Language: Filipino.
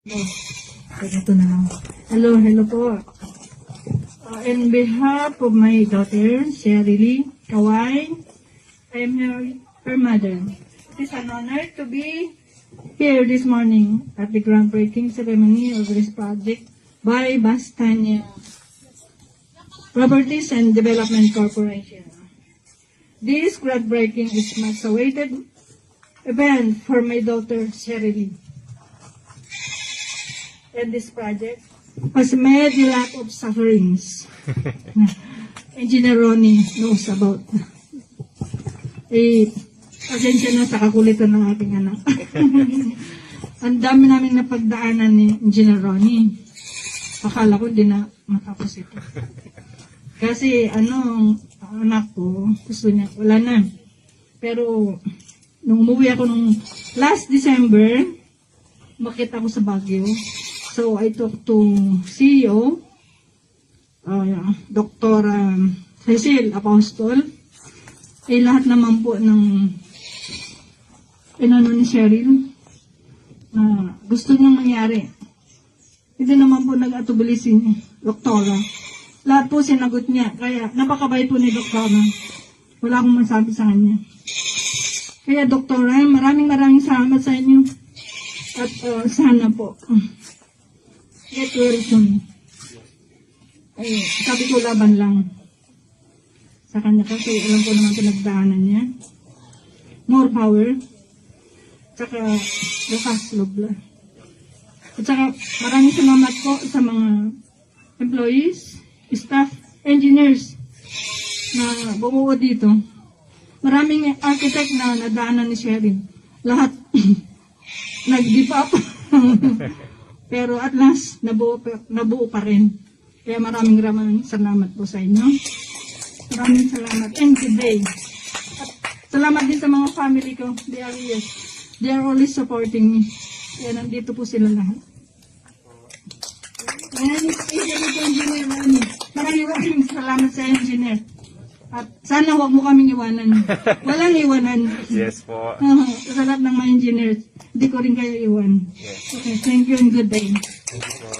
Ito na lang. Hello po. In behalf of my daughter, Sherry Lee Kawai, I am her mother. It is an honor to be here this morning at the groundbreaking ceremony of this project by Bastania Properties and Development Corporation. This groundbreaking is much awaited event for my daughter, Sherry Lee. And this project has made a lot of sufferings. Engineer Ronnie knows about. Pasensya na sa kakulitan ng ating anak. Ang dami namin napagdaanan ni Engineer Ronnie. Akala ko hindi na matapos ito. Kasi ang anak ko, gusto niya, wala na. Pero nung umuwi ako nung last December, makita ko sa Baguio. So, I talked to CEO, Dr. Cecil Apostol. Lahat naman po ng ni Cheryl na gusto niyang mangyari. Hindi naman po nag-atubili si Doktora. Lahat po sinagot niya. Kaya, napakabait po ni Doktora. Wala akong masabi sa kanya. Kaya, Doktora, maraming salamat sa inyo. At sana po, get well soon. Sabi ko laban lang sa kanya kasi alam ko naman pinagdaanan niya. More power. Tsaka lakas loob lang. At saka maraming salamat po sa mga employees, staff, engineers na bumuo dito. Maraming architect na nadaanan ni Sherry. Lahat nag-give up. Pero at last, nabuo pa rin. Kaya maraming salamat po sa inyo. Maraming salamat. And today, at salamat din sa mga family ko. They are always supporting me. Kaya nandito po sila lahat. And engineer, maraming salamat sa engineer. At sana huwag mo kaming iwanan. Walang iwanan. Yes po. Sa lahat ng mga engineers, hindi ko rin kayo iwan. Yes. Okay, thank you and good day. Thank you po.